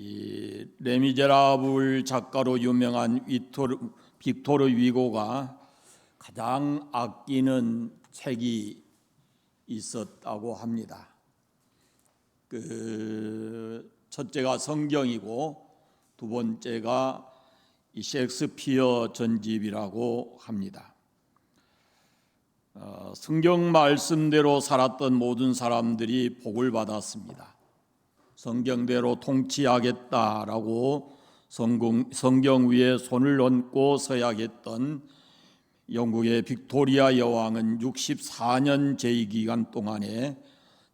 이 레미제라블 작가로 유명한 빅토르 위고가 가장 아끼는 책이 있었다고 합니다. 첫째가 성경이고 두 번째가 이 셰익스피어 전집이라고 합니다. 성경 말씀대로 살았던 모든 사람들이 복을 받았습니다. 성경대로 통치하겠다라고 성경 위에 손을 얹고 서약했던 영국의 빅토리아 여왕은 64년 재위기간 동안에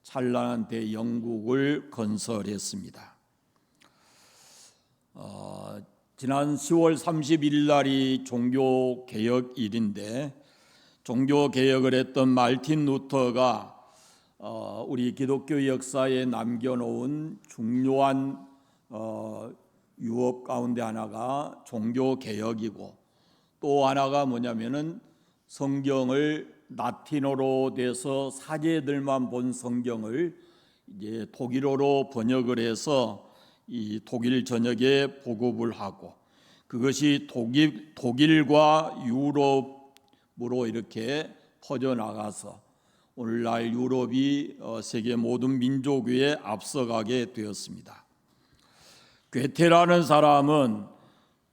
찬란한 대영국을 건설했습니다. 지난 10월 30일 날이 종교개혁일인데 종교개혁을 했던 말틴 루터가 우리 기독교 역사에 남겨놓은 중요한 유업 가운데 하나가 종교개혁이고 또 하나가 뭐냐면은 성경을 라틴어로 돼서 사제들만 본 성경을 이제 독일어로 번역을 해서 이 독일 전역에 보급을 하고 그것이 독일과 유럽으로 이렇게 퍼져나가서 오늘날 유럽이 세계 모든 민족 위에 앞서가게 되었습니다. 괴테라는 사람은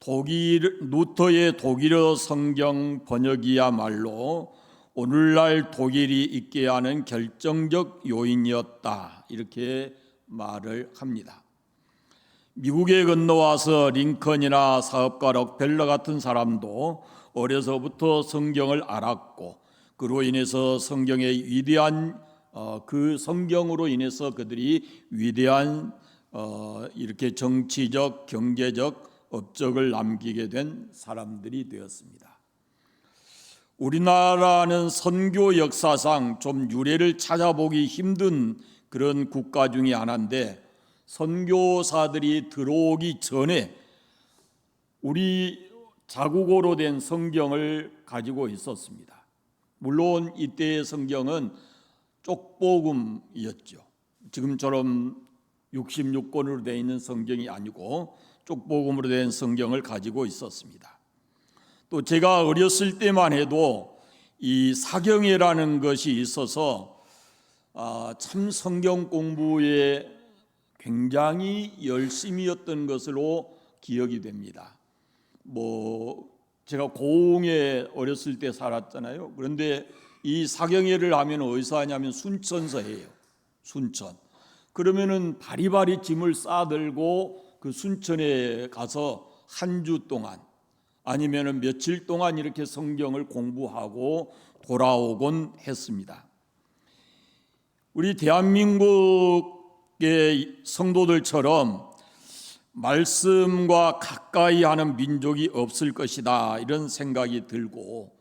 루터의 독일어 성경 번역이야말로 오늘날 독일이 있게 하는 결정적 요인이었다 이렇게 말을 합니다. 미국에 건너와서 링컨이나 사업가 록펠러 같은 사람도 어려서부터 성경을 알았고 그로 인해서 성경의 위대한 그 성경으로 인해서 그들이 위대한 이렇게 정치적, 경제적 업적을 남기게 된 사람들이 되었습니다. 우리나라는 선교 역사상 좀 유래를 찾아보기 힘든 그런 국가 중에 하나인데 선교사들이 들어오기 전에 우리 자국어로 된 성경을 가지고 있었습니다. 물론 이때의 성경은 쪽복음이었죠. 지금처럼 66권으로 되어 있는 성경이 아니고 쪽복음으로 된 성경을 가지고 있었습니다. 또 제가 어렸을 때만 해도 이 사경회라는 것이 있어서 참 성경 공부에 굉장히 열심이었던 것으로 기억이 됩니다. 제가 고흥에 어렸을 때 살았잖아요. 그런데 이 사경회를 하면 어디서 하냐면 순천서 해요. 순천. 그러면은 바리바리 짐을 싸들고 그 순천에 가서 한 주 동안 아니면은 며칠 동안 이렇게 성경을 공부하고 돌아오곤 했습니다. 우리 대한민국의 성도들처럼 말씀과 가까이 하는 민족이 없을 것이다 이런 생각이 들고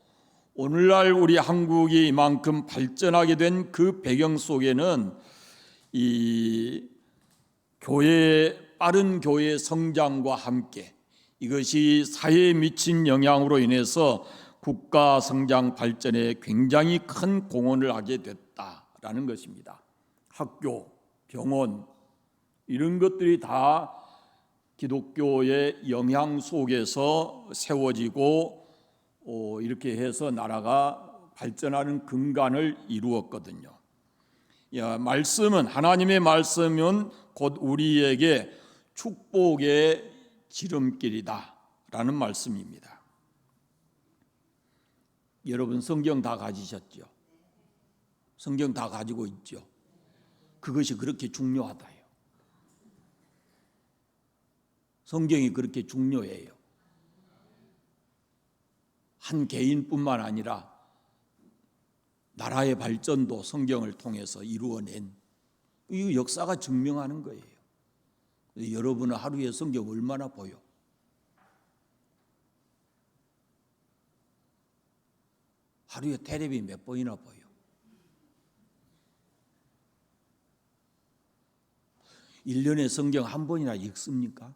오늘날 우리 한국이 이만큼 발전하게 된 그 배경 속에는 이 빠른 교회 성장과 함께 이것이 사회에 미친 영향으로 인해서 국가 성장 발전에 굉장히 큰 공헌을 하게 됐다라는 것입니다. 학교, 병원 이런 것들이 다 기독교의 영향 속에서 세워지고 이렇게 해서 나라가 발전하는 근간을 이루었거든요. 말씀은 하나님의 말씀은 곧 우리에게 축복의 지름길이다라는 말씀입니다. 여러분 성경 다 가지셨죠? 성경 다 가지고 있죠? 그것이 그렇게 중요하다요. 성경이 그렇게 중요해요. 한 개인뿐만 아니라 나라의 발전도 성경을 통해서 이루어낸 이 역사가 증명하는 거예요. 여러분은 하루에 성경 얼마나 보여? 하루에 테레비 몇 번이나 보여? (1년에) 성경 한 번이나 읽습니까?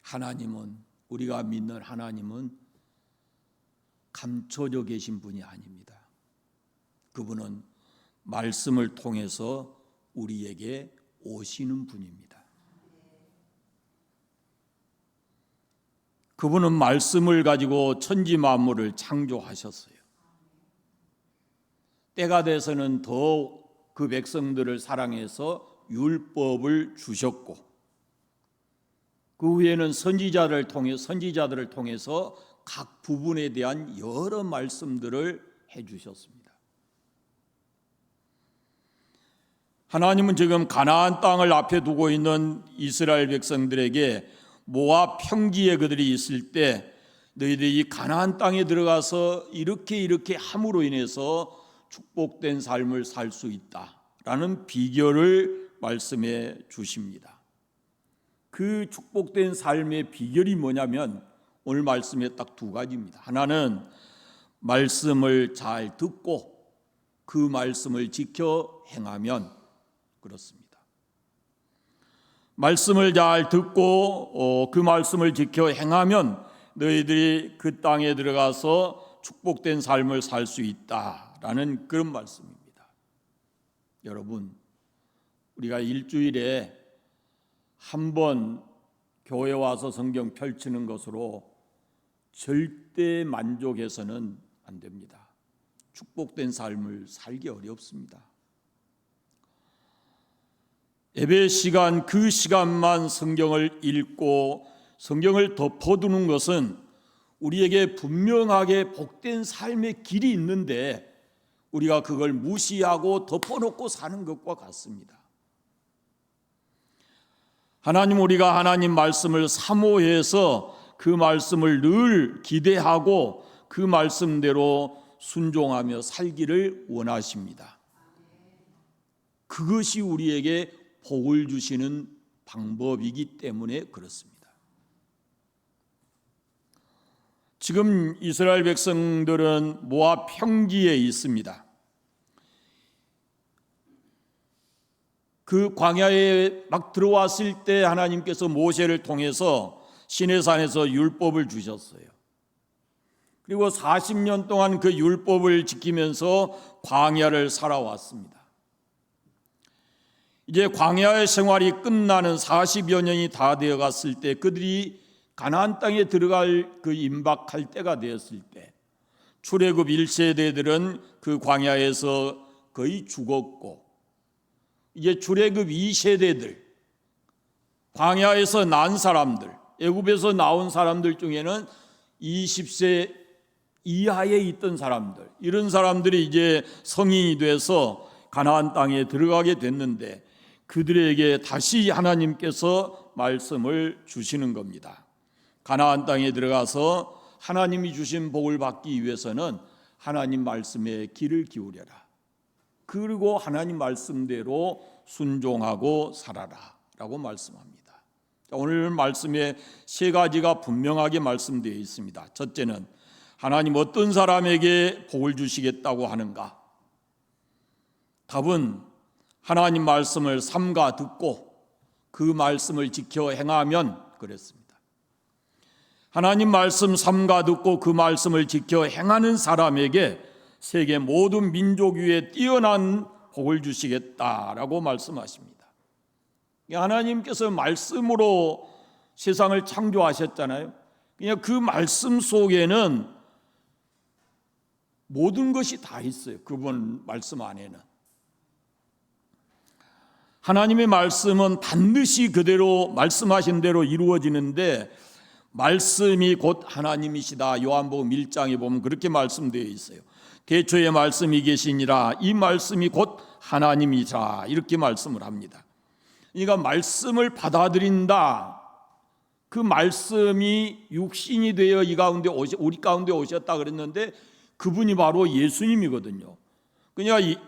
하나님은 우리가 믿는 하나님은 감춰져 계신 분이 아닙니다. 그분은 말씀을 통해서 우리에게 오시는 분입니다. 그분은 말씀을 가지고 천지 만물을 창조하셨어요. 때가 돼서는 더욱 그 백성들을 사랑해서 율법을 주셨고, 그 후에는 선지자들을 통해서 각 부분에 대한 여러 말씀들을 해주셨습니다. 하나님은 지금 가나안 땅을 앞에 두고 있는 이스라엘 백성들에게 모압 평지에 그들이 있을 때 너희들이 이 가나안 땅에 들어가서 이렇게 함으로 인해서 축복된 삶을 살 수 있다라는 비결을 말씀해 주십니다. 그 축복된 삶의 비결이 뭐냐면 오늘 말씀에 딱 두 가지입니다. 하나는 말씀을 잘 듣고 그 말씀을 지켜 행하면 그렇습니다. 말씀을 잘 듣고 그 말씀을 지켜 행하면 너희들이 그 땅에 들어가서 축복된 삶을 살 수 있다라는 그런 말씀입니다. 여러분, 우리가 일주일에 한 번 교회 와서 성경 펼치는 것으로 절대 만족해서는 안 됩니다. 축복된 삶을 살기 어렵습니다. 예배 시간, 그 시간만 성경을 읽고 성경을 덮어두는 것은 우리에게 분명하게 복된 삶의 길이 있는데 우리가 그걸 무시하고 덮어놓고 사는 것과 같습니다. 우리가 하나님 말씀을 사모해서 그 말씀을 늘 기대하고 그 말씀대로 순종하며 살기를 원하십니다. 그것이 우리에게 복을 주시는 방법이기 때문에 그렇습니다. 지금 이스라엘 백성들은 모압 평지에 있습니다. 그 광야에 막 들어왔을 때 하나님께서 모세를 통해서 시내산에서 율법을 주셨어요. 그리고 40년 동안 그 율법을 지키면서 광야를 살아왔습니다. 이제 광야의 생활이 끝나는 40여 년이 다 되어 갔을 때 그들이 가나안 땅에 들어갈 그 임박할 때가 되었을 때 출애굽 1세대들은 그 광야에서 거의 죽었고 이제 출애굽 2세대들 광야에서 난 사람들 애굽에서 나온 사람들 중에는 20세 이하에 있던 사람들 이런 사람들이 이제 성인이 돼서 가나안 땅에 들어가게 됐는데 그들에게 다시 하나님께서 말씀을 주시는 겁니다. 가나안 땅에 들어가서 하나님이 주신 복을 받기 위해서는 하나님 말씀에 귀를 기울여라. 그리고 하나님 말씀대로 순종하고 살아라 라고 말씀합니다. 오늘 말씀에 세 가지가 분명하게 말씀되어 있습니다. 첫째는 하나님 어떤 사람에게 복을 주시겠다고 하는가? 답은 하나님 말씀을 삼가 듣고 그 말씀을 지켜 행하면 그랬습니다. 하나님 말씀 삼가 듣고 그 말씀을 지켜 행하는 사람에게 세계 모든 민족 위에 뛰어난 복을 주시겠다라고 말씀하십니다. 하나님께서 말씀으로 세상을 창조하셨잖아요. 그냥 그 말씀 속에는 모든 것이 다 있어요. 그분 말씀 안에는. 하나님의 말씀은 반드시 그대로 말씀하신 대로 이루어지는데 말씀이 곧 하나님이시다. 요한복음 1장에 보면 그렇게 말씀되어 있어요. 태초에 말씀이 계시니라 이 말씀이 곧 하나님이시라 이렇게 말씀을 합니다. 그러니까 말씀을 받아들인다. 그 말씀이 육신이 되어 우리 가운데 오셨다 그랬는데 그분이 바로 예수님이거든요. 그러니까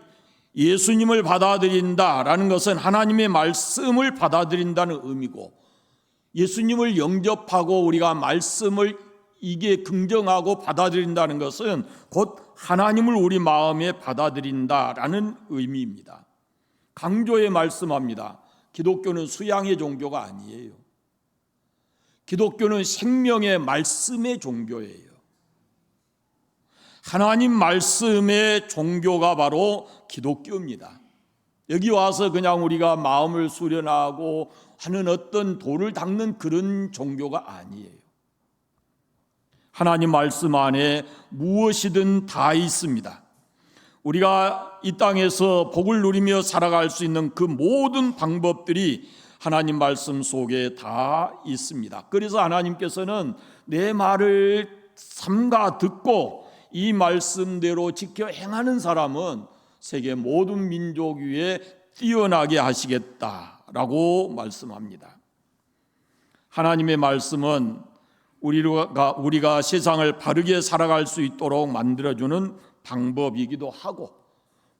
예수님을 받아들인다라는 것은 하나님의 말씀을 받아들인다는 의미고 예수님을 영접하고 우리가 말씀을 이게 긍정하고 받아들인다는 것은 곧 하나님을 우리 마음에 받아들인다라는 의미입니다. 강조해 말씀합니다. 기독교는 수양의 종교가 아니에요. 기독교는 생명의 말씀의 종교예요. 하나님 말씀의 종교가 바로 기독교입니다. 여기 와서 그냥 우리가 마음을 수련하고 하는 어떤 돌을 닦는 그런 종교가 아니에요. 하나님 말씀 안에 무엇이든 다 있습니다. 우리가 이 땅에서 복을 누리며 살아갈 수 있는 그 모든 방법들이 하나님 말씀 속에 다 있습니다. 그래서 하나님께서는 내 말을 삼가 듣고 이 말씀대로 지켜 행하는 사람은 세계 모든 민족 위에 뛰어나게 하시겠다라고 말씀합니다. 하나님의 말씀은 우리가 세상을 바르게 살아갈 수 있도록 만들어주는 방법이기도 하고,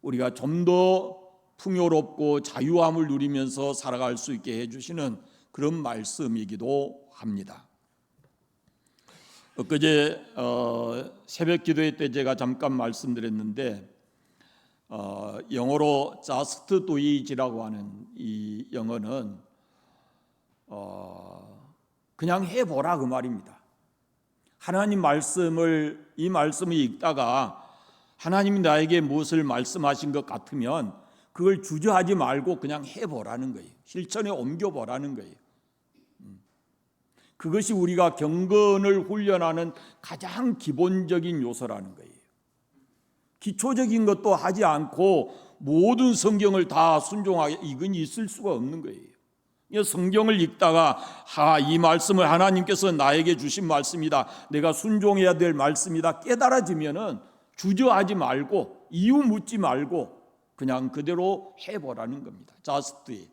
우리가 좀 더 풍요롭고 자유함을 누리면서 살아갈 수 있게 해주시는 그런 말씀이기도 합니다. 엊그제 새벽 기도회 때 제가 잠깐 말씀드렸는데, 영어로 just do it이라고 하는 이 영어는 그냥 해보라 그 말입니다. 하나님 말씀을 이 말씀을 읽다가 하나님이 나에게 무엇을 말씀하신 것 같으면 그걸 주저하지 말고 그냥 해보라는 거예요. 실천에 옮겨보라는 거예요. 그것이 우리가 경건을 훈련하는 가장 기본적인 요소라는 거예요. 기초적인 것도 하지 않고 모든 성경을 다 순종하게, 이건 있을 수가 없는 거예요. 성경을 읽다가 이 말씀을 하나님께서 나에게 주신 말씀이다, 내가 순종해야 될 말씀이다 깨달아지면은 주저하지 말고 이유 묻지 말고 그냥 그대로 해보라는 겁니다. Just do it.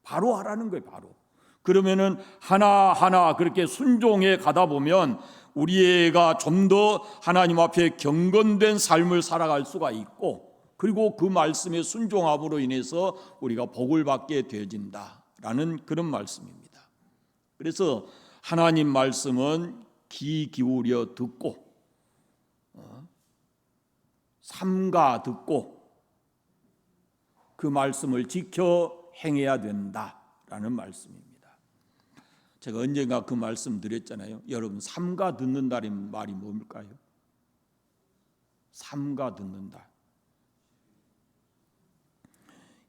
바로 하라는 거예요. 바로. 그러면은 하나하나 그렇게 순종해 가다 보면 우리가 좀 더 하나님 앞에 경건된 삶을 살아갈 수가 있고, 그리고 그 말씀에 순종함으로 인해서 우리가 복을 받게 되어진다라는 그런 말씀입니다. 그래서 하나님 말씀은 귀 기울여 듣고 삼가 듣고 그 말씀을 지켜 행해야 된다라는 말씀입니다. 제가 언젠가 그 말씀 드렸잖아요. 여러분, 삼가 듣는다는 말이 뭘까요? 삼가 듣는다.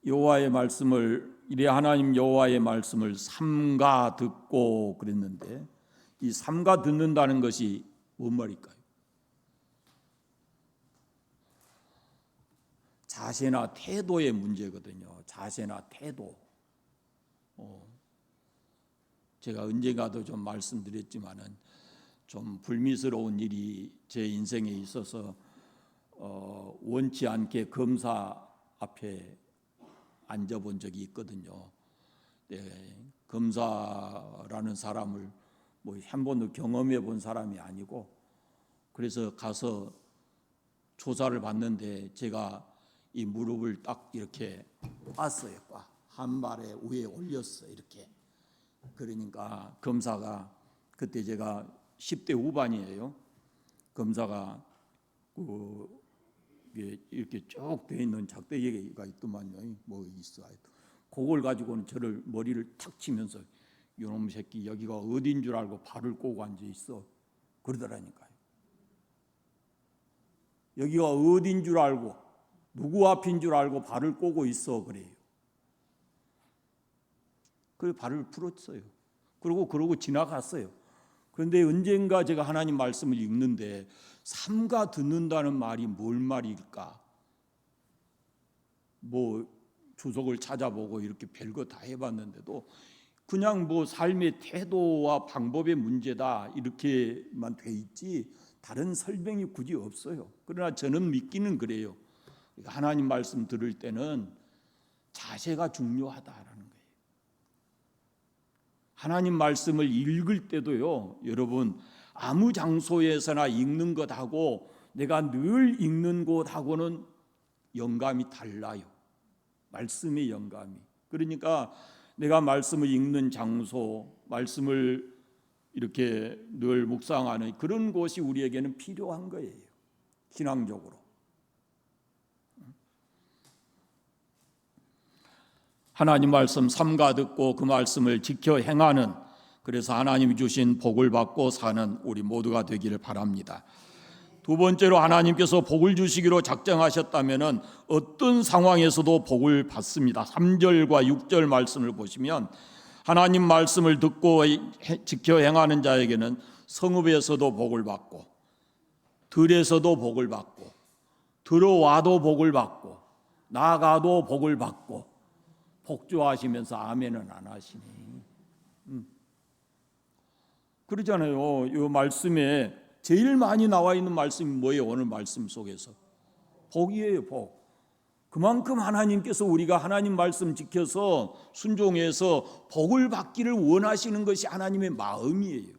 여호와의 말씀을, 이래 하나님 여호와의 말씀을 삼가 듣고 그랬는데, 이 삼가 듣는다는 것이 뭔 말일까요? 자세나 태도의 문제거든요. 자세나 태도. 제가 언젠가도 좀 말씀드렸지만은 좀 불미스러운 일이 제 인생에 있어서 원치 않게 검사 앞에 앉아본 적이 있거든요. 네, 검사라는 사람을 뭐 한 번도 경험해 본 사람이 아니고, 그래서 가서 조사를 받는데 제가 이 무릎을 딱 이렇게 꽈어요. 한 발에 위에 올렸어 이렇게. 그러니까 검사가, 그때 제가 10대 후반이에요. 검사가 이렇게 쭉 돼 있는 작대기가 있더만요. 뭐 있어. 그걸 가지고는 저를 머리를 탁 치면서 이놈 새끼 여기가 어딘 줄 알고 발을 꼬고 앉아 있어 그러더라니까요. 여기가 어딘 줄 알고 누구 앞인 줄 알고 발을 꼬고 있어 그래요. 그래서 발을 풀었어요. 그러고 지나갔어요. 그런데 언젠가 제가 하나님 말씀을 읽는데 삼가 듣는다는 말이 뭘 말일까? 뭐 주석을 찾아보고 이렇게 별거 다 해봤는데도 그냥 뭐 삶의 태도와 방법의 문제다 이렇게만 돼 있지 다른 설명이 굳이 없어요. 그러나 저는 믿기는 그래요. 하나님 말씀 들을 때는 자세가 중요하다라는 거예요. 하나님 말씀을 읽을 때도요, 여러분, 아무 장소에서나 읽는 것하고 내가 늘 읽는 곳하고는 영감이 달라요. 말씀의 영감이. 그러니까 내가 말씀을 읽는 장소, 말씀을 이렇게 늘 묵상하는 그런 곳이 우리에게는 필요한 거예요. 신앙적으로. 하나님 말씀 삼가 듣고 그 말씀을 지켜 행하는, 그래서 하나님이 주신 복을 받고 사는 우리 모두가 되기를 바랍니다. 두 번째로 하나님께서 복을 주시기로 작정하셨다면 어떤 상황에서도 복을 받습니다. 3절과 6절 말씀을 보시면 하나님 말씀을 듣고 지켜 행하는 자에게는 성읍에서도 복을 받고 들에서도 복을 받고 들어와도 복을 받고 나가도 복을 받고 복주하시면서 아멘은 안 하시니. 그러잖아요. 이 말씀에 제일 많이 나와 있는 말씀이 뭐예요? 오늘 말씀 속에서 복이에요. 복. 그만큼 하나님께서 우리가 하나님 말씀 지켜서 순종해서 복을 받기를 원하시는 것이 하나님의 마음이에요.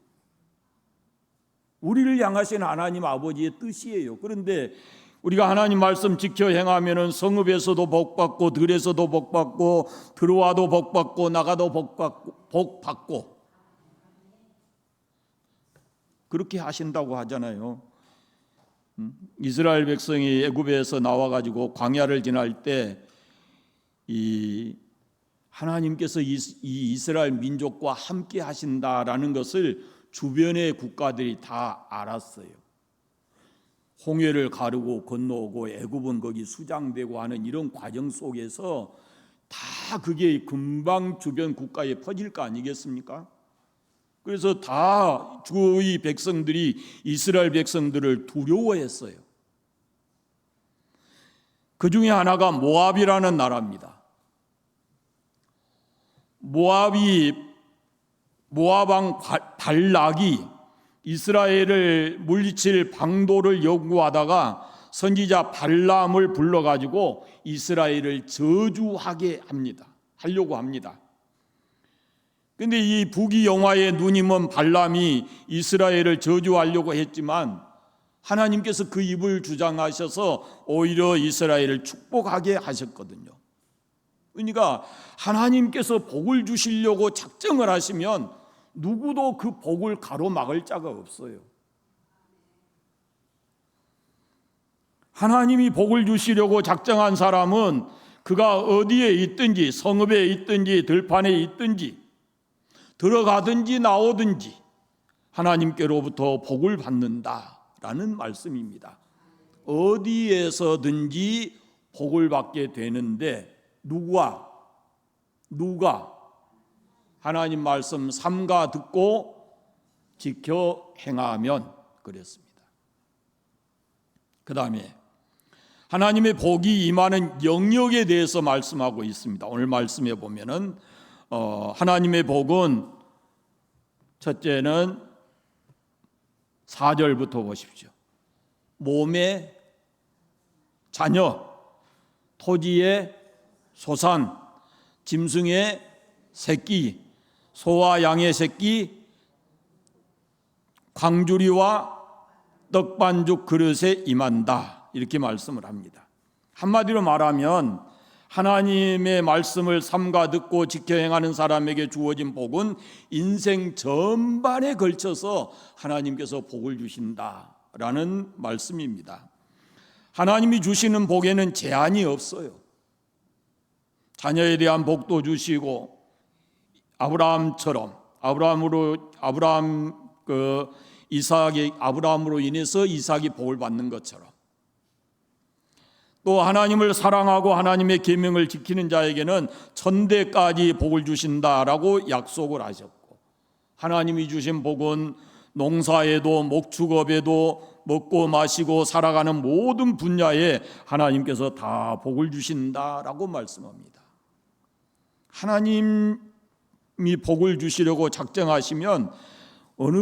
우리를 향하신 하나님 아버지의 뜻이에요. 그런데 우리가 하나님 말씀 지켜 행하면은 성읍에서도 복 받고 들에서도 복 받고 들어와도 복 받고 나가도 복 받고 그렇게 하신다고 하잖아요. 이스라엘 백성이 애굽에서 나와 가지고 광야를 지날 때 이 하나님께서 이 이스라엘 민족과 함께 하신다라는 것을 주변의 국가들이 다 알았어요. 홍해를 가르고 건너오고 애굽은 거기 수장되고 하는 이런 과정 속에서 다 그게 금방 주변 국가에 퍼질 거 아니겠습니까? 그래서 다 주의 백성들이 이스라엘 백성들을 두려워했어요. 그 중에 하나가 모압이라는 나라입니다. 모압 왕 발락이 이스라엘을 물리칠 방도를 요구하다가 선지자 발람을 불러가지고 이스라엘을 저주하게 하려고 합니다. 그런데 이 부귀영화의 누님은 발람이 이스라엘을 저주하려고 했지만 하나님께서 그 입을 주장하셔서 오히려 이스라엘을 축복하게 하셨거든요. 그러니까 하나님께서 복을 주시려고 작정을 하시면 누구도 그 복을 가로막을 자가 없어요. 하나님이 복을 주시려고 작정한 사람은 그가 어디에 있든지 성읍에 있든지 들판에 있든지 들어가든지 나오든지 하나님께로부터 복을 받는다라는 말씀입니다. 어디에서든지 복을 받게 되는데 누가 하나님 말씀 삼가 듣고 지켜 행하면 그랬습니다. 그 다음에 하나님의 복이 임하는 영역에 대해서 말씀하고 있습니다. 오늘 말씀에 보면은 하나님의 복은 첫째는 4절부터 보십시오. 몸의 자녀, 토지의 소산, 짐승의 새끼, 소와 양의 새끼, 광주리와 떡반죽 그릇에 임한다. 이렇게 말씀을 합니다. 한마디로 말하면 하나님의 말씀을 삼가 듣고 지켜 행하는 사람에게 주어진 복은 인생 전반에 걸쳐서 하나님께서 복을 주신다라는 말씀입니다. 하나님이 주시는 복에는 제한이 없어요. 자녀에 대한 복도 주시고 아브라함처럼 아브라함으로 인해서 이삭이 복을 받는 것처럼 또 하나님을 사랑하고 하나님의 계명을 지키는 자에게는 천대까지 복을 주신다라고 약속을 하셨고 하나님이 주신 복은 농사에도 목축업에도 먹고 마시고 살아가는 모든 분야에 하나님께서 다 복을 주신다라고 말씀합니다. 하나님이 복을 주시려고 작정하시면 어느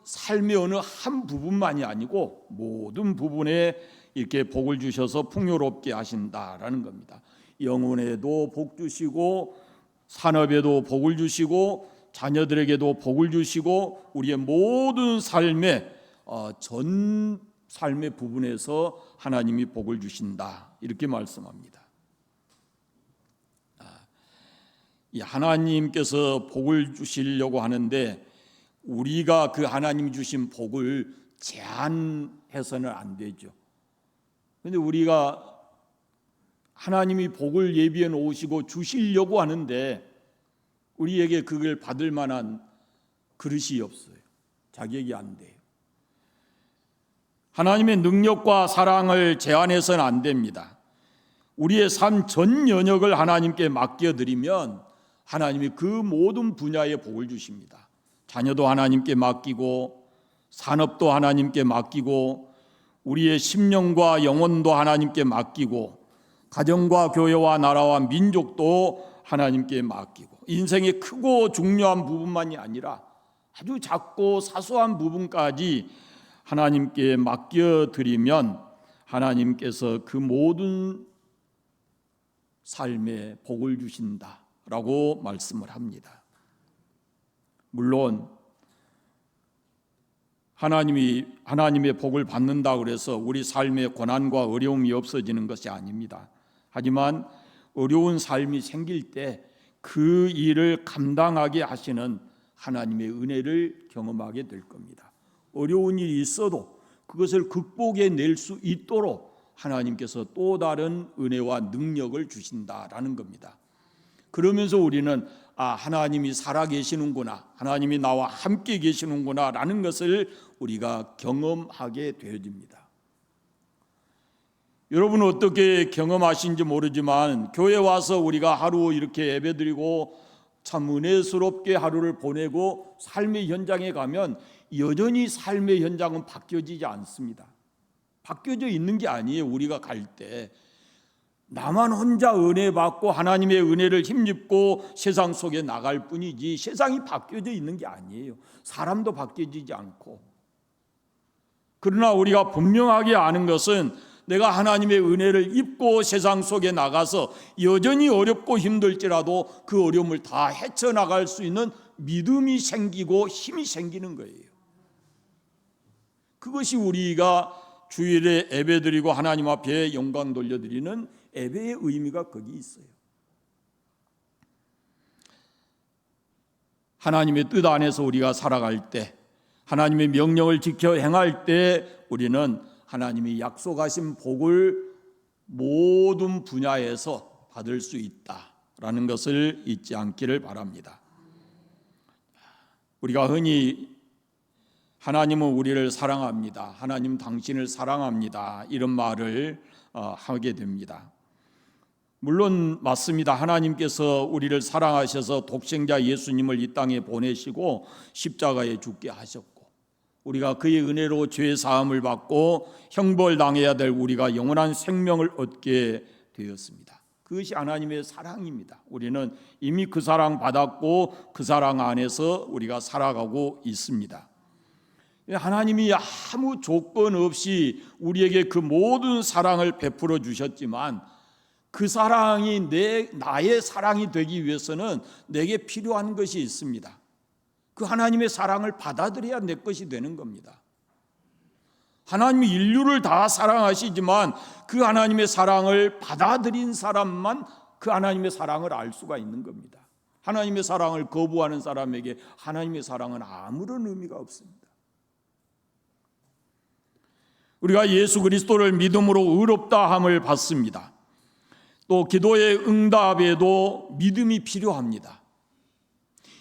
삶의 어느 한 부분만이 아니고 모든 부분에 이렇게 복을 주셔서 풍요롭게 하신다라는 겁니다. 영혼에도 복 주시고 산업에도 복을 주시고 자녀들에게도 복을 주시고 우리의 모든 삶의 전 삶의 부분에서 하나님이 복을 주신다 이렇게 말씀합니다. 이 하나님께서 복을 주시려고 하는데 우리가 그 하나님이 주신 복을 제한해서는 안 되죠. 그런데 우리가 하나님이 복을 예비해 놓으시고 주시려고 하는데 우리에게 그걸 받을 만한 그릇이 없어요. 자격이 안 돼요. 하나님의 능력과 사랑을 제한해서는 안 됩니다. 우리의 삶 전 영역을 하나님께 맡겨드리면 하나님이 그 모든 분야에 복을 주십니다. 자녀도 하나님께 맡기고, 산업도 하나님께 맡기고, 우리의 심령과 영혼도 하나님께 맡기고, 가정과 교회와 나라와 민족도 하나님께 맡기고, 인생의 크고 중요한 부분만이 아니라 아주 작고 사소한 부분까지 하나님께 맡겨드리면 하나님께서 그 모든 삶에 복을 주신다라고 말씀을 합니다. 물론 하나님의 복을 받는다 그래서 우리 삶에 고난과 어려움이 없어지는 것이 아닙니다. 하지만 어려운 삶이 생길 때 그 일을 감당하게 하시는 하나님의 은혜를 경험하게 될 겁니다. 어려운 일이 있어도 그것을 극복해낼 수 있도록 하나님께서 또 다른 은혜와 능력을 주신다라는 겁니다. 그러면서 우리는 하나님이 살아계시는구나, 하나님이 나와 함께 계시는구나 라는 것을 우리가 경험하게 되어집니다. 여러분은 어떻게 경험하신지 모르지만 교회 와서 우리가 하루 이렇게 예배드리고 참 은혜스럽게 하루를 보내고 삶의 현장에 가면 여전히 삶의 현장은 바뀌어지지 않습니다. 바뀌어져 있는 게 아니에요. 우리가 갈 때 나만 혼자 은혜 받고 하나님의 은혜를 힘입고 세상 속에 나갈 뿐이지 세상이 바뀌어져 있는 게 아니에요. 사람도 바뀌어지지 않고. 그러나 우리가 분명하게 아는 것은 내가 하나님의 은혜를 입고 세상 속에 나가서 여전히 어렵고 힘들지라도 그 어려움을 다 헤쳐나갈 수 있는 믿음이 생기고 힘이 생기는 거예요. 그것이 우리가 주일에 예배드리고 하나님 앞에 영광 돌려드리는 예배의 의미가 거기 있어요. 하나님의 뜻 안에서 우리가 살아갈 때, 하나님의 명령을 지켜 행할 때 우리는 하나님이 약속하신 복을 모든 분야에서 받을 수 있다라는 것을 잊지 않기를 바랍니다. 우리가 흔히 하나님은 우리를 사랑합니다, 하나님 당신을 사랑합니다, 이런 말을 하게 됩니다. 물론 맞습니다. 하나님께서 우리를 사랑하셔서 독생자 예수님을 이 땅에 보내시고 십자가에 죽게 하셨고, 우리가 그의 은혜로 죄 사함을 받고 형벌당해야 될 우리가 영원한 생명을 얻게 되었습니다. 그것이 하나님의 사랑입니다. 우리는 이미 그 사랑 받았고 그 사랑 안에서 우리가 살아가고 있습니다. 하나님이 아무 조건 없이 우리에게 그 모든 사랑을 베풀어 주셨지만 그 사랑이 나의 사랑이 되기 위해서는 내게 필요한 것이 있습니다. 그 하나님의 사랑을 받아들여야 내 것이 되는 겁니다. 하나님이 인류를 다 사랑하시지만 그 하나님의 사랑을 받아들인 사람만 그 하나님의 사랑을 알 수가 있는 겁니다. 하나님의 사랑을 거부하는 사람에게 하나님의 사랑은 아무런 의미가 없습니다. 우리가 예수 그리스도를 믿음으로 의롭다 함을 받습니다. 또 기도의 응답에도 믿음이 필요합니다.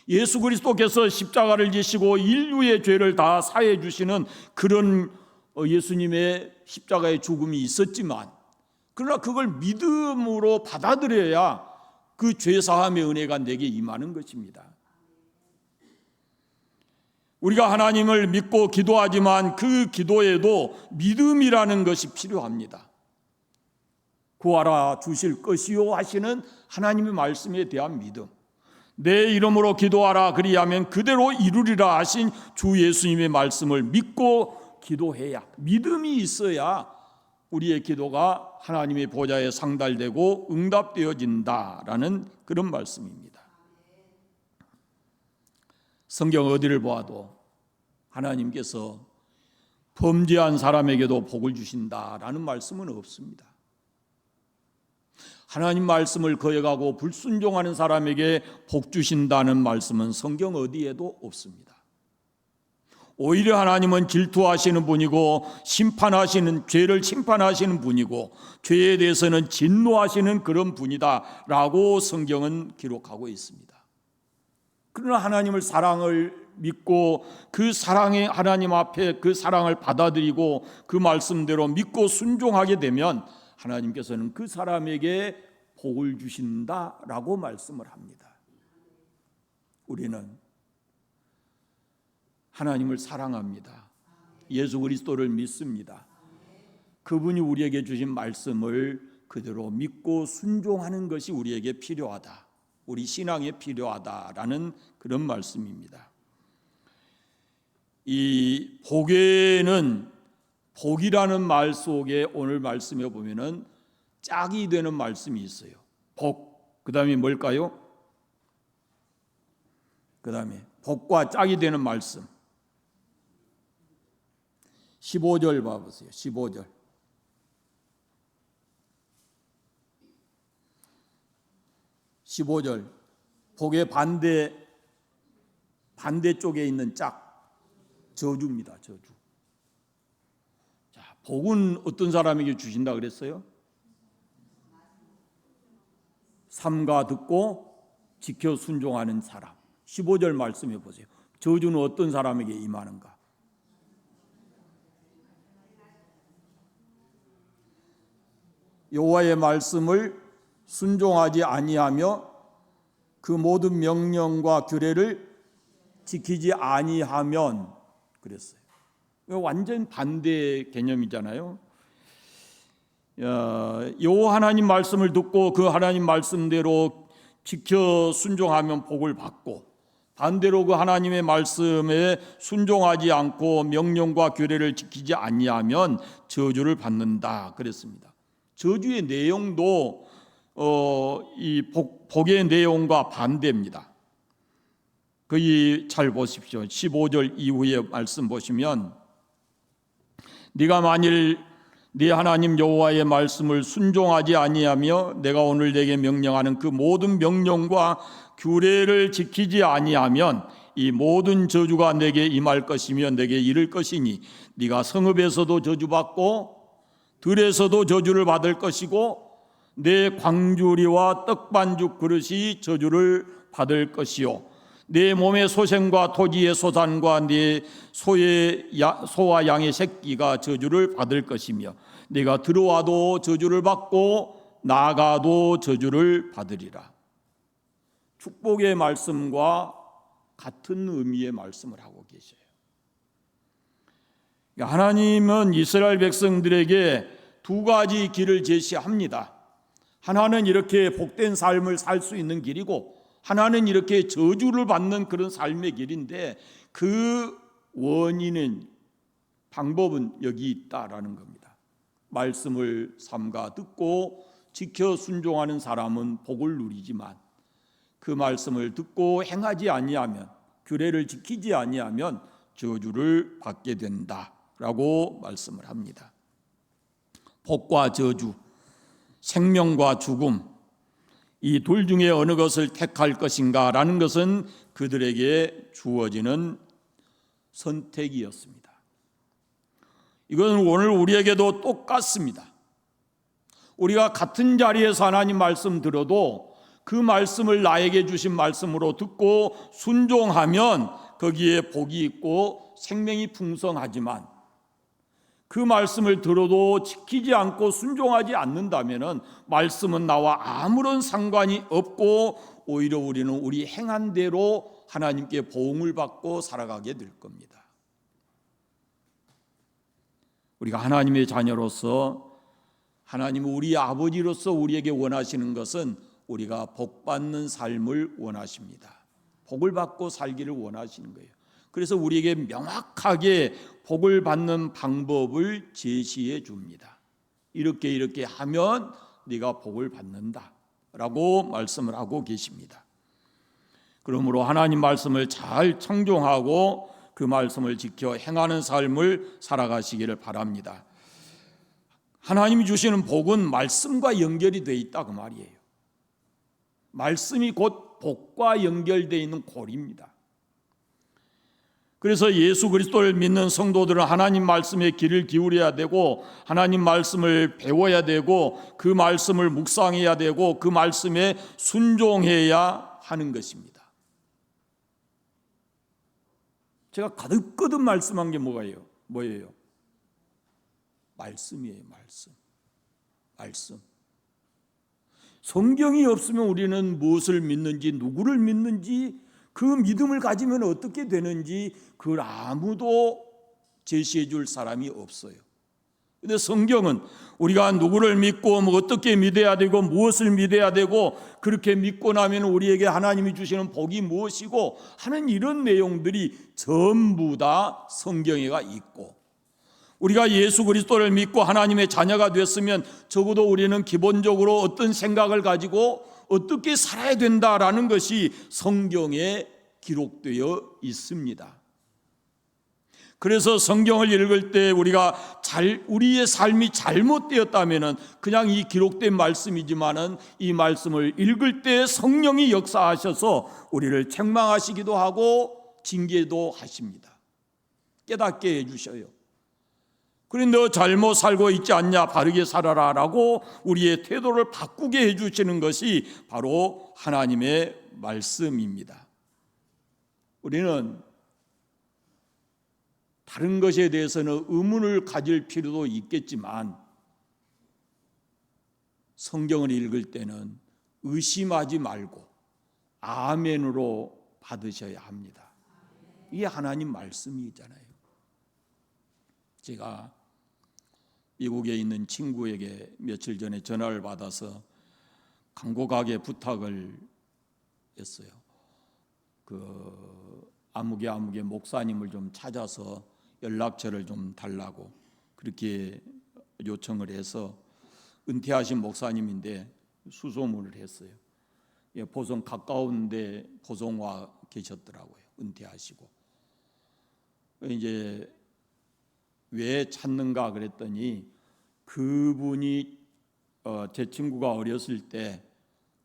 예수 그리스도께서 십자가를 지시고 인류의 죄를 다 사해 주시는 그런 예수님의 십자가의 죽음이 있었지만, 그러나 그걸 믿음으로 받아들여야 그 죄사함의 은혜가 내게 임하는 것입니다. 우리가 하나님을 믿고 기도하지만 그 기도에도 믿음이라는 것이 필요합니다. 구하라 주실 것이요 하시는 하나님의 말씀에 대한 믿음, 내 이름으로 기도하라 그리하면 그대로 이루리라 하신 주 예수님의 말씀을 믿고 기도해야, 믿음이 있어야 우리의 기도가 하나님의 보좌에 상달되고 응답되어진다라는 그런 말씀입니다. 성경 어디를 보아도 하나님께서 범죄한 사람에게도 복을 주신다라는 말씀은 없습니다. 하나님 말씀을 거역하고 불순종하는 사람에게 복 주신다는 말씀은 성경 어디에도 없습니다. 오히려 하나님은 질투하시는 분이고 죄를 심판하시는 분이고 죄에 대해서는 진노하시는 그런 분이다라고 성경은 기록하고 있습니다. 그러나 하나님을 사랑을 믿고 그 사랑의 하나님 앞에 그 사랑을 받아들이고 그 말씀대로 믿고 순종하게 되면 하나님께서는 그 사람에게 복을 주신다라고 말씀을 합니다. 우리는 하나님을 사랑합니다. 예수 그리스도를 믿습니다. 그분이 우리에게 주신 말씀을 그대로 믿고 순종하는 것이 우리에게 필요하다. 우리 신앙에 필요하다라는 그런 말씀입니다. 이 복에는 복이라는 말 속에 오늘 말씀에 보면은 짝이 되는 말씀이 있어요. 복. 그다음에 뭘까요? 그다음에 복과 짝이 되는 말씀. 15절 봐보세요. 15절. 15절. 복의 반대쪽에 있는 짝. 저주입니다. 저주. 자, 복은 어떤 사람에게 주신다 그랬어요? 삼가 듣고 지켜 순종하는 사람. 15절 말씀해 보세요. 저주는 어떤 사람에게 임하는가? 여호와의 말씀을 순종하지 아니하며 그 모든 명령과 규례를 지키지 아니하면 그랬어요. 완전 반대 개념이잖아요. 여호와 하나님 말씀을 듣고 그 하나님 말씀대로 지켜 순종하면 복을 받고, 반대로 그 하나님의 말씀에 순종하지 않고 명령과 규례를 지키지 아니하면 저주를 받는다 그랬습니다. 저주의 내용도 이 복의 내용과 반대입니다. 거기 잘 보십시오. 15절 이후의 말씀 보시면, 네가 만일 네 하나님 여호와의 말씀을 순종하지 아니하며 내가 오늘 내게 명령하는 그 모든 명령과 규례를 지키지 아니하면 이 모든 저주가 내게 임할 것이며 내게 이를 것이니 네가 성읍에서도 저주받고 들에서도 저주를 받을 것이고 내 광주리와 떡반죽 그릇이 저주를 받을 것이요 내 몸의 소생과 토지의 소산과 내 소와 양의 새끼가 저주를 받을 것이며 네가 들어와도 저주를 받고 나가도 저주를 받으리라. 축복의 말씀과 같은 의미의 말씀을 하고 계셔요. 하나님은 이스라엘 백성들에게 두 가지 길을 제시합니다. 하나는 이렇게 복된 삶을 살 수 있는 길이고 하나는 이렇게 저주를 받는 그런 삶의 길인데 그 원인은, 방법은 여기 있다라는 겁니다. 말씀을 삼가 듣고 지켜 순종하는 사람은 복을 누리지만 그 말씀을 듣고 행하지 아니하면, 규례를 지키지 아니하면 저주를 받게 된다라고 말씀을 합니다. 복과 저주, 생명과 죽음, 이 둘 중에 어느 것을 택할 것인가 라는 것은 그들에게 주어지는 선택이었습니다. 이건 오늘 우리에게도 똑같습니다. 우리가 같은 자리에서 하나님 말씀 들어도 그 말씀을 나에게 주신 말씀으로 듣고 순종하면 거기에 복이 있고 생명이 풍성하지만 그 말씀을 들어도 지키지 않고 순종하지 않는다면 말씀은 나와 아무런 상관이 없고 오히려 우리는 우리 행한 대로 하나님께 보응을 받고 살아가게 될 겁니다. 우리가 하나님의 자녀로서, 하나님은 우리 아버지로서 우리에게 원하시는 것은 우리가 복받는 삶을 원하십니다. 복을 받고 살기를 원하시는 거예요. 그래서 우리에게 명확하게 복을 받는 방법을 제시해 줍니다. 이렇게 하면 네가 복을 받는다라고 말씀을 하고 계십니다. 그러므로 하나님 말씀을 잘 청종하고 그 말씀을 지켜 행하는 삶을 살아가시기를 바랍니다. 하나님이 주시는 복은 말씀과 연결이 되어 있다 그 말이에요. 말씀이 곧 복과 연결되어 있는 고리입니다. 그래서 예수 그리스도를 믿는 성도들은 하나님 말씀에 귀를 기울여야 되고 하나님 말씀을 배워야 되고 그 말씀을 묵상해야 되고 그 말씀에 순종해야 하는 것입니다. 제가 거듭거듭 말씀한 게 뭐예요? 말씀이에요. 말씀. 성경이 없으면 우리는 무엇을 믿는지, 누구를 믿는지, 그 믿음을 가지면 어떻게 되는지 그걸 아무도 제시해 줄 사람이 없어요. 근데 성경은 우리가 누구를 믿고 어떻게 믿어야 되고 무엇을 믿어야 되고 그렇게 믿고 나면 우리에게 하나님이 주시는 복이 무엇이고 하는 이런 내용들이 전부 다 성경에가 있고, 우리가 예수 그리스도를 믿고 하나님의 자녀가 됐으면 적어도 우리는 기본적으로 어떤 생각을 가지고 어떻게 살아야 된다라는 것이 성경에 기록되어 있습니다. 그래서 성경을 읽을 때 우리의 삶이 잘못되었다면 그냥 이 기록된 말씀이지만은 이 말씀을 읽을 때 성령이 역사하셔서 우리를 책망하시기도 하고 징계도 하십니다. 깨닫게 해주셔요. 그래, 너 잘못 살고 있지 않냐, 바르게 살아라 라고 우리의 태도를 바꾸게 해주시는 것이 바로 하나님의 말씀입니다. 우리는 다른 것에 대해서는 의문을 가질 필요도 있겠지만 성경을 읽을 때는 의심하지 말고 아멘으로 받으셔야 합니다. 이게 하나님 말씀이잖아요. 제가 미국에 있는 친구에게 며칠 전에 전화를 받아서 광고 가게 부탁을 했어요. 아무개 목사님을 좀 찾아서 연락처를 좀 달라고 그렇게 요청을 해서, 은퇴하신 목사님인데 수소문을 했어요. 보성 가까운데 보성 와 계셨더라고요. 은퇴하시고. 이제 왜 찾는가 그랬더니 그분이 제 친구가 어렸을 때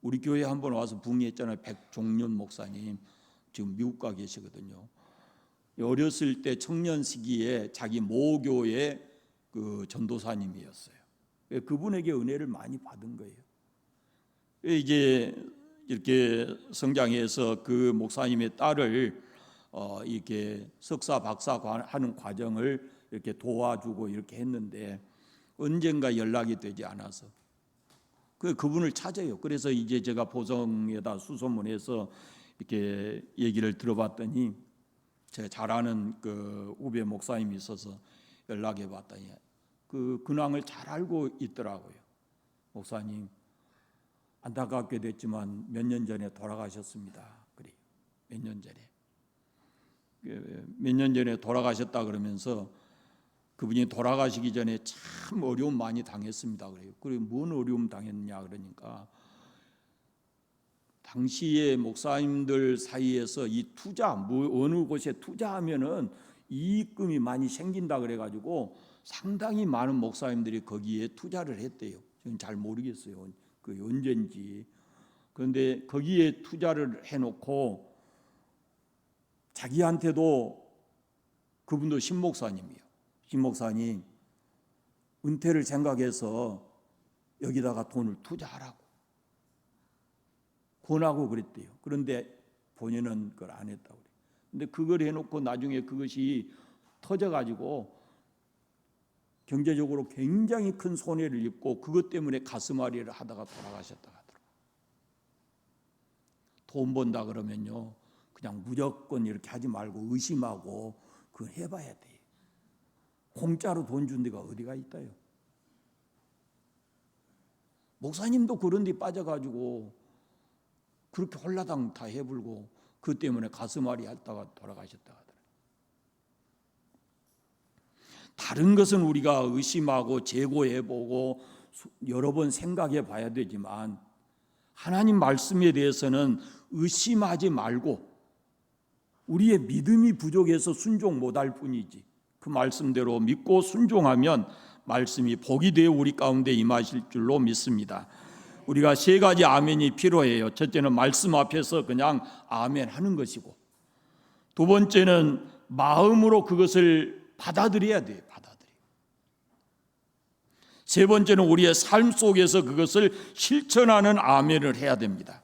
우리 교회 한번 와서 붕의했잖아요. 백종년 목사님, 지금 미국 가 계시거든요. 어렸을 때 청년 시기에 자기 모교의 그 전도사님이었어요. 그분에게 은혜를 많이 받은 거예요. 이제 이렇게 성장해서 그 목사님의 딸을 이렇게 석사 박사 하는 과정을 이렇게 도와주고 이렇게 했는데 언젠가 연락이 되지 않아서 그분을 찾아요. 그래서 이제 제가 보성에다 수소문해서 이렇게 얘기를 들어봤더니, 제가 잘 아는 그 후배 목사님이 있어서 연락해 봤더니 그 근황을 잘 알고 있더라고요. 목사님, 안타깝게 됐지만 몇 년 전에 돌아가셨습니다. 그래, 몇 년 전에 돌아가셨다 그러면서 그분이 돌아가시기 전에 참 어려움 많이 당했습니다. 그래요. 그래, 뭔 어려움 당했냐 그러니까, 당시에 목사님들 사이에서 이 투자, 어느 곳에 투자하면은 이익금이 많이 생긴다 그래가지고 상당히 많은 목사님들이 거기에 투자를 했대요. 저는 잘 모르겠어요. 그 언젠지. 그런데 거기에 투자를 해놓고 자기한테도, 그분도 신목사님이에요. 신목사님, 은퇴를 생각해서 여기다가 돈을 투자하라고 권하고 그랬대요. 그런데 본인은 그걸 안 했다고 그래요. 근데 그걸 해놓고 나중에 그것이 터져가지고 경제적으로 굉장히 큰 손해를 입고 그것 때문에 가슴앓이를 하다가 돌아가셨다 하더라고요. 돈 번다 그러면요, 그냥 무조건 이렇게 하지 말고 의심하고 그걸 해봐야 돼요. 공짜로 돈 준 데가 어디가 있다요. 목사님도 그런 데 빠져가지고 그렇게 홀라당 다 해불고 그 때문에 가슴앓이 했다가 돌아가셨다 하더라고요. 다른 것은 우리가 의심하고 재고해보고 여러 번 생각해 봐야 되지만 하나님 말씀에 대해서는 의심하지 말고, 우리의 믿음이 부족해서 순종 못할 뿐이지 그 말씀대로 믿고 순종하면 말씀이 복이 되어 우리 가운데 임하실 줄로 믿습니다. 우리가 세 가지 아멘이 필요해요. 첫째는 말씀 앞에서 그냥 아멘 하는 것이고, 두 번째는 마음으로 그것을 받아들여야 돼요. 세 번째는 우리의 삶 속에서 그것을 실천하는 아멘을 해야 됩니다.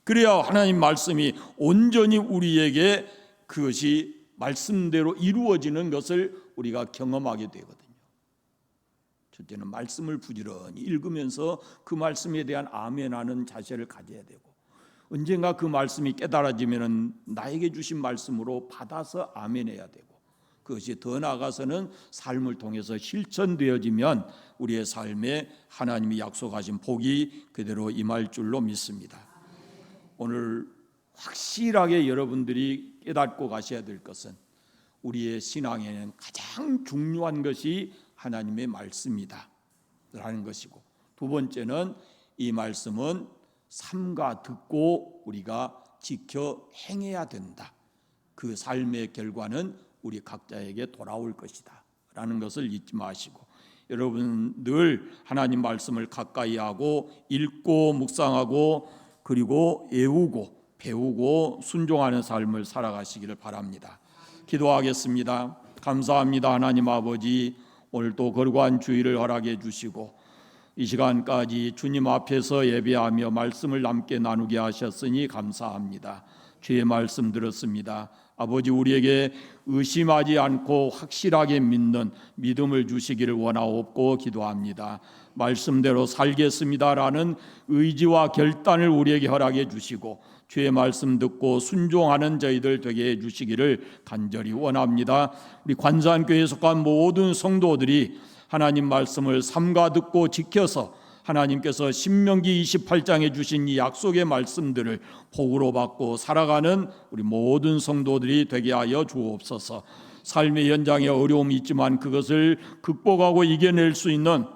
그래야 하나님 말씀이 온전히 우리에게 그것이 말씀대로 이루어지는 것을 우리가 경험하게 되거든요. 첫째는 말씀을 부지런히 읽으면서 그 말씀에 대한 아멘하는 자세를 가져야 되고, 언젠가 그 말씀이 깨달아지면 나에게 주신 말씀으로 받아서 아멘해야 되고, 그것이 더 나아가서는 삶을 통해서 실천되어지면 우리의 삶에 하나님이 약속하신 복이 그대로 임할 줄로 믿습니다. 오늘 확실하게 여러분들이 깨닫고 가셔야 될 것은, 우리의 신앙에는 가장 중요한 것이 하나님의 말씀이다 라는 것이고, 두 번째는 이 말씀은 삼가 듣고 우리가 지켜 행해야 된다. 그 삶의 결과는 우리 각자에게 돌아올 것이다 라는 것을 잊지 마시고, 여러분 늘 하나님 말씀을 가까이 하고 읽고 묵상하고 그리고 외우고 배우고 순종하는 삶을 살아가시기를 바랍니다. 기도하겠습니다. 감사합니다. 하나님 아버지, 오늘도 거룩한 주일을 허락해 주시고 이 시간까지 주님 앞에서 예배하며 말씀을 함께 나누게 하셨으니 감사합니다. 주의 말씀 들었습니다. 아버지, 우리에게 의심하지 않고 확실하게 믿는 믿음을 주시기를 원하옵고 기도합니다. 말씀대로 살겠습니다라는 의지와 결단을 우리에게 허락해 주시고 주의 말씀 듣고 순종하는 저희들 되게 해주시기를 간절히 원합니다. 우리 관산교회에 속한 모든 성도들이 하나님 말씀을 삼가 듣고 지켜서 하나님께서 신명기 28장에 주신 이 약속의 말씀들을 복으로 받고 살아가는 우리 모든 성도들이 되게 하여 주옵소서. 삶의 현장에 어려움이 있지만 그것을 극복하고 이겨낼 수 있는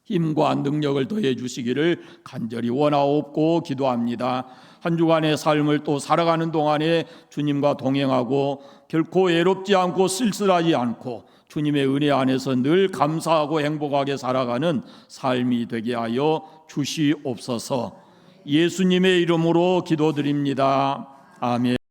힘과 능력을 더해 주시기를 간절히 원하옵고 기도합니다. 한 주간의 삶을 또 살아가는 동안에 주님과 동행하고 결코 외롭지 않고 쓸쓸하지 않고 주님의 은혜 안에서 늘 감사하고 행복하게 살아가는 삶이 되게 하여 주시옵소서. 예수님의 이름으로 기도드립니다. 아멘.